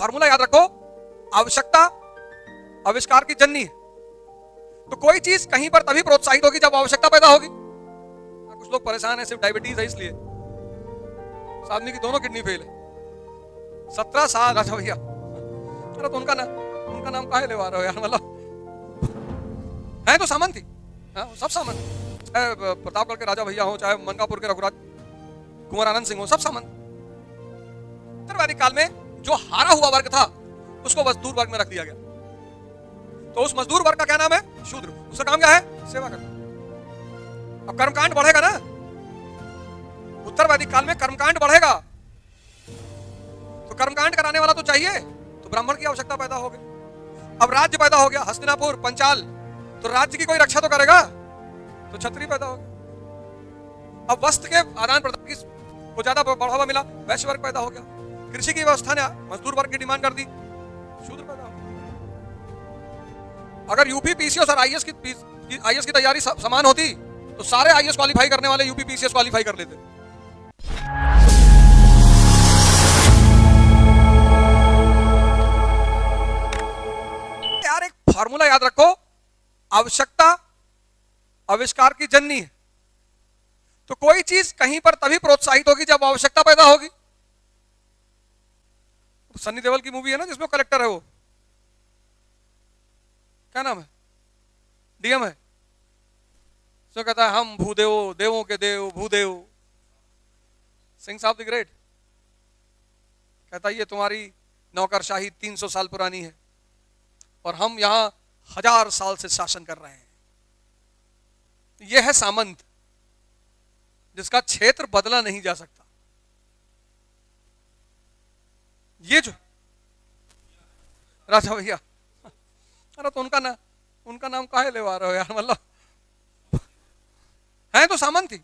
Formula याद रखो, आवश्यकता आविष्कार की जननी है। तो कोई चीज कहीं पर तभी प्रोत्साहित होगी जब आवश्यकता पैदा होगी। कुछ लोग परेशान है, सिर्फ डायबिटीज है इसलिए। इस आदमी की दोनों किडनी फेल है, 17 साल। अच्छा भैया, अरे तो उनका नाम काहे लेवा रहे हो यार, मतलब है तो सामंत ही, सब सामंत। प्रतापगढ़ के राजा भैया हो, चाहे मनकापुर के रघुराज कुंवर आनंद सिंह हो, सब सामंत। उत्तरवादी काल में जो हारा हुआ वर्ग था उसको मजदूर वर्ग में रख दिया गया। तो उस मजदूर वर्ग का क्या नाम है? शूद्र। उसका काम क्या है? सेवा करना। अब कर्मकांड बढ़ेगा ना, उत्तरवादी काल में कर्मकांड बढ़ेगा, तो कर्मकांड कराने वाला तो चाहिए, तो ब्राह्मण की आवश्यकता पैदा हो गई। अब राज्य पैदा हो गया, हस्तिनापुर, पंचाल, तो राज्य की कोई रक्षा तो करेगा, तो क्षत्रिय पैदा हो गया। अब वस्त्र के आदान प्रदान को ज्यादा बढ़ावा मिला, वैश्य वर्ग पैदा हो गया। कृषि की व्यवस्था ने मजदूर वर्ग की डिमांड कर दी, शूद्र पैदा हो गया। अगर यूपी पीसीएस और आईएएस की तैयारी समान होती तो सारे आईएएस क्वालिफाई करने वाले यूपी पीसीएस क्वालिफाई कर लेते। यार एक फार्मूला याद रखो, आवश्यकता आविष्कार की जननी है। तो कोई चीज कहीं पर तभी प्रोत्साहित होगी जब आवश्यकता पैदा होगी। सन्नी देओल की मूवी है ना जिसमें कलेक्टर है, वो क्या नाम है, डीएम है, जो कहता है हम भूदेव, देवों के देव, भूदेव सिंह साहब द ग्रेट, कहता है ये तुम्हारी नौकरशाही 300 साल पुरानी है और हम यहां 1000 साल से शासन कर रहे हैं। यह है सामंत, जिसका क्षेत्र बदला नहीं जा सकता। ये जो राजा भैया, अरे तो उनका नाम काहे लेवा रहे हो यार, मतलब है तो सामंत ही,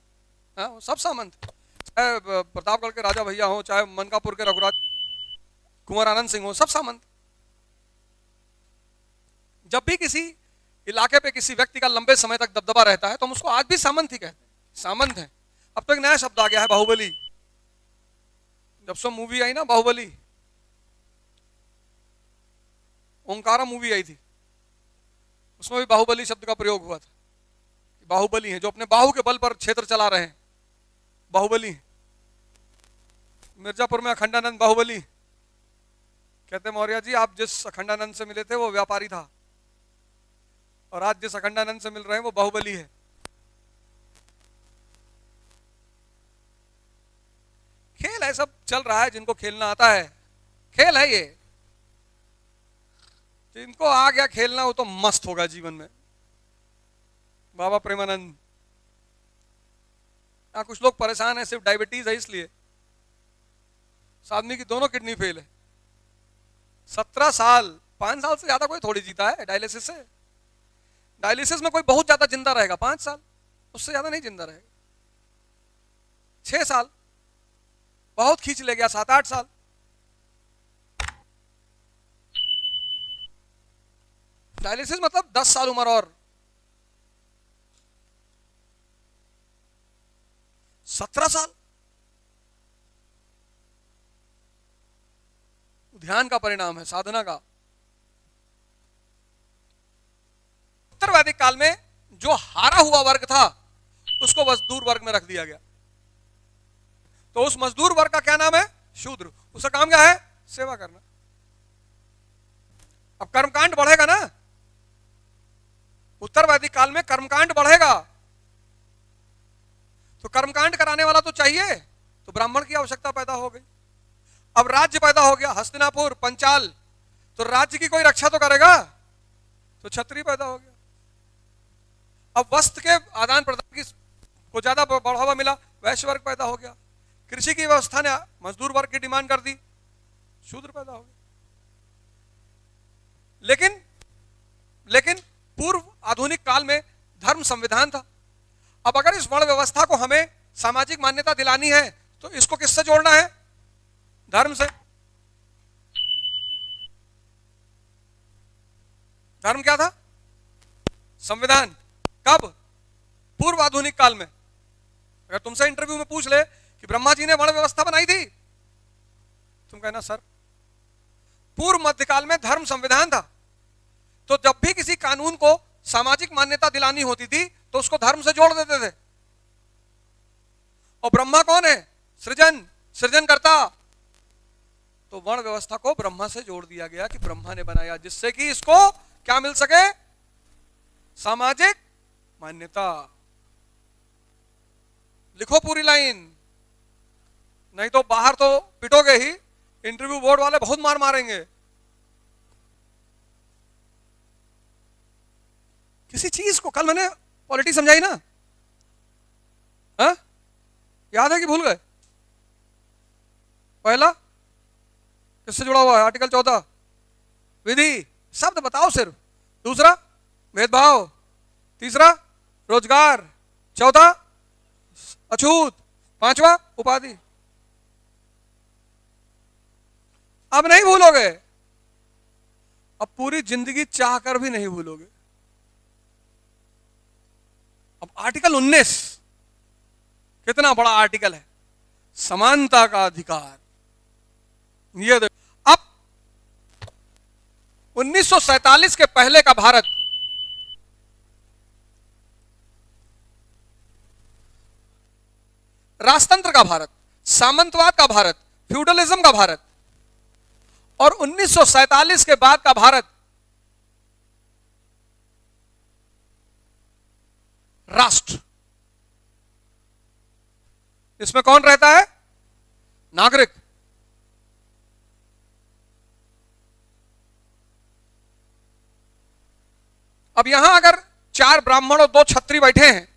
सब सामंत। चाहे प्रतापगढ़ के राजा भैया हो, चाहे मनकापुर के रघुराज कुंवर आनंद सिंह हो, सब सामंत। जब भी किसी इलाके पे किसी व्यक्ति का लंबे समय तक दबदबा रहता है तो हम उसको आज भी सामंत ही कहते हैं, सामंत है। अब तो एक नया शब्द आ गया है, बाहुबली। जब से मूवी आई ना बाहुबली, ओंकारा मूवी आई थी, उसमें भी बाहुबली शब्द का प्रयोग हुआ था। बाहुबली हैं जो अपने बाहु के बल पर क्षेत्र चला रहे हैं, बाहुबली। मिर्जापुर में अखंडानंद बाहुबली कहते, मौर्य जी आप जिस अखंडानंद से मिले थे वो व्यापारी था, और आज जिस अखंडानंद से मिल रहे हैं वो बाहुबली है। खेल है, सब चल रहा है, जिनको खेलना आता है खेल है ये। जिनको आ गया खेलना वो तो मस्त होगा जीवन में। बाबा प्रेमानंद। कुछ लोग परेशान है, सिर्फ डायबिटीज है इसलिए। इस आदमी की दोनों किडनी फेल है, 17 साल, 5 साल से ज्यादा कोई थोड़ी जीता है डायलिसिस से। डायलिसिस में कोई बहुत ज्यादा जिंदा रहेगा 5 साल, उससे ज्यादा नहीं जिंदा रहेगा। 6 साल बहुत खींच ले गया, 7-8 साल। डायलिसिस मतलब 10 साल उम्र और 17 साल। ध्यान का परिणाम है, साधना का। उत्तरवैदिक काल में जो हारा हुआ वर्ग था उसको मजदूर वर्ग में रख दिया गया। तो उस मजदूर वर्ग का क्या नाम है? शूद्र। उसका काम क्या है? सेवा करना। अब कर्मकांड बढ़ेगा ना, उत्तरवैदिक काल में कर्मकांड बढ़ेगा, तो कर्मकांड कराने वाला तो चाहिए, तो ब्राह्मण की आवश्यकता पैदा हो गई। अब राज्य पैदा हो गया, हस्तिनापुर, पंचाल, तो राज्य की कोई रक्षा तो करेगा, तो क्षत्रिय पैदा हो गया। अब वस्त्र के आदान प्रदान को ज्यादा बढ़ावा मिला, वैश्य वर्ग पैदा हो गया। कृषि की व्यवस्था ने मजदूर वर्ग की डिमांड कर दी, शूद्र पैदा हो गया। लेकिन पूर्व आधुनिक काल में धर्म संविधान था। अब अगर इस वर्ण व्यवस्था को हमें सामाजिक मान्यता दिलानी है तो इसको किससे जोड़ना है? धर्म से। धर्म क्या था? संविधान। कब? पूर्व आधुनिक काल में। अगर तुमसे इंटरव्यू में पूछ ले कि ब्रह्मा जी ने वर्ण व्यवस्था बनाई थी, तुम कहना सर पूर्व मध्यकाल में धर्म संविधान था, तो जब भी किसी कानून को सामाजिक मान्यता दिलानी होती थी तो उसको धर्म से जोड़ देते थे। और ब्रह्मा कौन है? सृजनकर्ता। तो वर्ण व्यवस्था को ब्रह्मा से जोड़ दिया गया कि ब्रह्मा ने बनाया, जिससे कि इसको क्या मिल सके? सामाजिक मान्यता। लिखो पूरी लाइन, नहीं तो बाहर तो पिटोगे ही, इंटरव्यू बोर्ड वाले बहुत मार मारेंगे। किसी चीज को, कल मैंने पॉलिटी समझाई ना, हा? याद है कि भूल गए? पहला किससे जुड़ा हुआ है? आर्टिकल 14 विधि, शब्द बताओ सिर्फ। दूसरा भेदभाव, तीसरा रोजगार, चौथा अछूत, पांचवा उपाधि। अब नहीं भूलोगे, अब पूरी जिंदगी चाह कर भी नहीं भूलोगे। अब आर्टिकल 19 कितना बड़ा आर्टिकल है, समानता का अधिकार। ये देखो, अब 1947 के पहले का भारत राजतंत्र का भारत, सामंतवाद का भारत, फ्यूडलिज्म का भारत, और 1947 के बाद का भारत राष्ट्र। इसमें कौन रहता है? नागरिक। अब यहां अगर 4 ब्राह्मण और 2 क्षत्रिय बैठे हैं,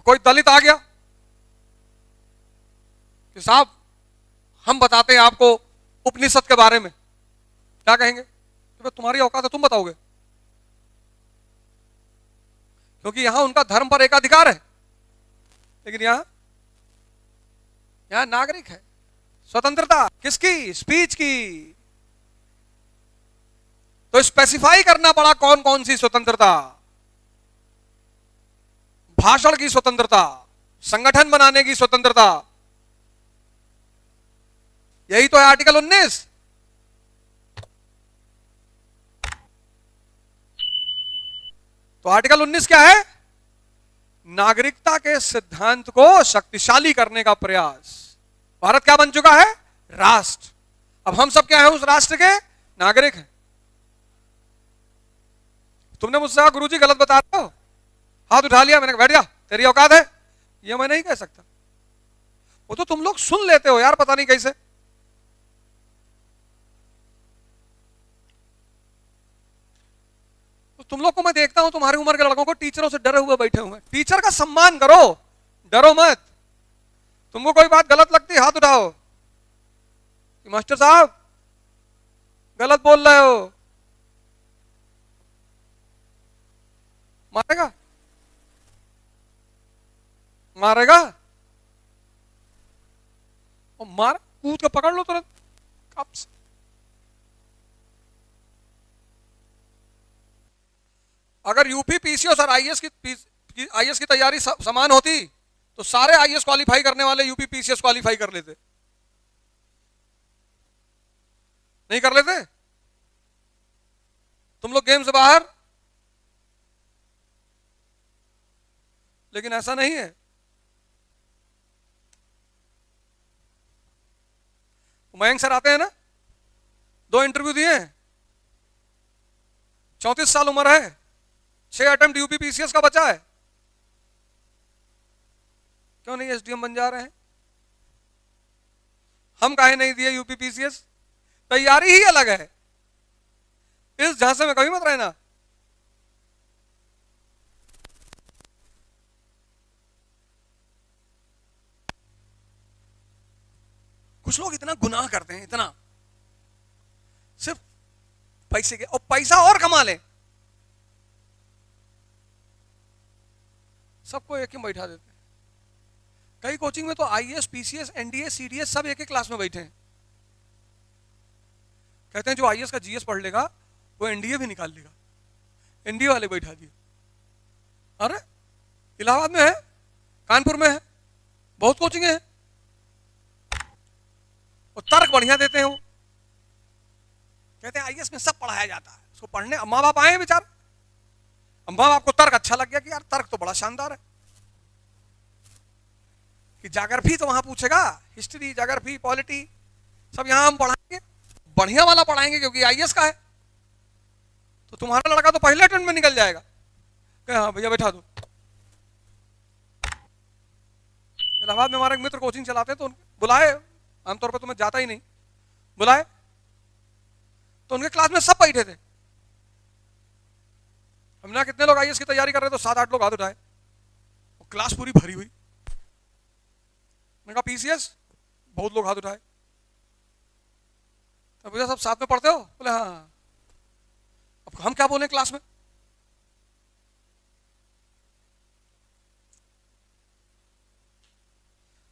कोई दलित आ गया कि साहब हम बताते हैं आपको उपनिषद के बारे में, क्या कहेंगे? तो तुम्हारी औकात है, तुम बताओगे, क्योंकि यहां उनका धर्म पर एकाधिकार है। लेकिन यहां नागरिक है, स्वतंत्रता किसकी? स्पीच की। तो स्पेसिफाई करना पड़ा कौन कौन सी स्वतंत्रता। भाषण की स्वतंत्रता, संगठन बनाने की स्वतंत्रता, यही तो है आर्टिकल 19। तो आर्टिकल 19 क्या है? नागरिकता के सिद्धांत को शक्तिशाली करने का प्रयास। भारत क्या बन चुका है? राष्ट्र। अब हम सब क्या है? उस राष्ट्र के नागरिक हैं। तुमने मुझसे कहा गुरुजी गलत बता रहे हो, हाथ उठा लिया, मैंने कहा बैठ जा, तेरी औकात है, ये मैं नहीं कह सकता। वो तो तुम लोग सुन लेते हो यार, पता नहीं कैसे। तो तुम लोग को मैं देखता हूं, तुम्हारी उम्र के लड़कों को टीचरों से डरे हुए बैठे हुए। टीचर का सम्मान करो, डरो मत। तुमको कोई बात गलत लगती है, हाथ उठाओ कि मास्टर साहब गलत बोल रहे हो। मारेगा? मारेगा? और मार, कूद के पकड़ लो तुरंत कप से। अगर यूपी पीसीएस और आईएएस की तैयारी समान होती तो सारे आईएएस क्वालिफाई करने वाले यूपी पीसीएस क्वालिफाई कर लेते। नहीं कर लेते? तुम लोग गेम से बाहर। लेकिन ऐसा नहीं है। मयंक सर आते हैं ना, 2 इंटरव्यू दिए हैं, 34 साल उम्र है, 6 अटेम्प्ट यूपी पीसीएस का बचा है। क्यों नहीं एसडीएम बन जा रहे हैं? हम काहे नहीं दिए यूपी पीसीएस? तैयारी ही अलग है। इस झांसे में कभी मत रहना। कुछ लोग इतना गुनाह करते हैं, इतना, सिर्फ पैसे के, और पैसा और कमा ले, सबको एक ही बैठा देते हैं। कई कोचिंग में तो आईएएस, पीसीएस, एनडीए, सीडीएस सब एक एक क्लास में बैठे हैं। कहते हैं जो आईएएस का जीएस पढ़ लेगा वो एनडीए भी निकाल लेगा। एनडीए वाले बैठा दिए। अरे इलाहाबाद में है, कानपुर में है, बहुत कोचिंग है। और तर्क बढ़िया देते हैं वो, कहते हैं आईएएस में सब पढ़ाया जाता है, उसको पढ़ने माँ बाप आए हैं बेचारे, माँ बाप को तर्क अच्छा लग गया कि यार तर्क तो बड़ा शानदार है, कि ज्योग्राफी तो वहां पूछेगा, हिस्ट्री ज्योग्राफी पॉलिटी सब यहां हम पढ़ाएंगे, बढ़िया वाला पढ़ाएंगे क्योंकि आईएएस का है, तो तुम्हारा लड़का तो पहले अटेम्प्ट में निकल जाएगा। हाँ भैया बैठा दो। इलाहाबाद में हमारे एक मित्र कोचिंग चलाते तो बुलाए, आमतौर पर तो मैं जाता ही नहीं, बुलाए तो उनके क्लास में सब बैठे थे। हमने कितने लोग आईएएस की तैयारी कर रहे थे, तो 7-8 लोग हाथ उठाए, क्लास पूरी भरी हुई। मैंने कहा पीसीएस, बहुत लोग हाथ उठाए। तो भैया सब साथ में पढ़ते हो? बोले हाँ। अब हम क्या बोले क्लास में?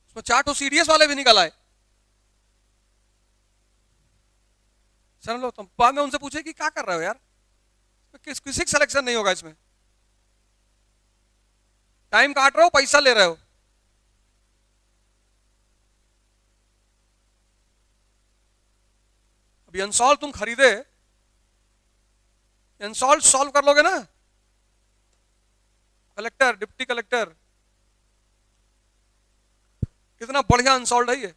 उसमें 4 तो सीडीएस वाले भी निकल आए। समझ लो, तुम बाद में उनसे पूछे कि क्या कर रहे हो यार, किसी का सिलेक्शन नहीं होगा इसमें, टाइम काट रहे हो, पैसा ले रहे हो। अभी अनसॉल्व तुम खरीदे, अनसॉल्व सॉल्व कर लोगे ना, कलेक्टर डिप्टी कलेक्टर, कितना बढ़िया अनसॉल्व है ये।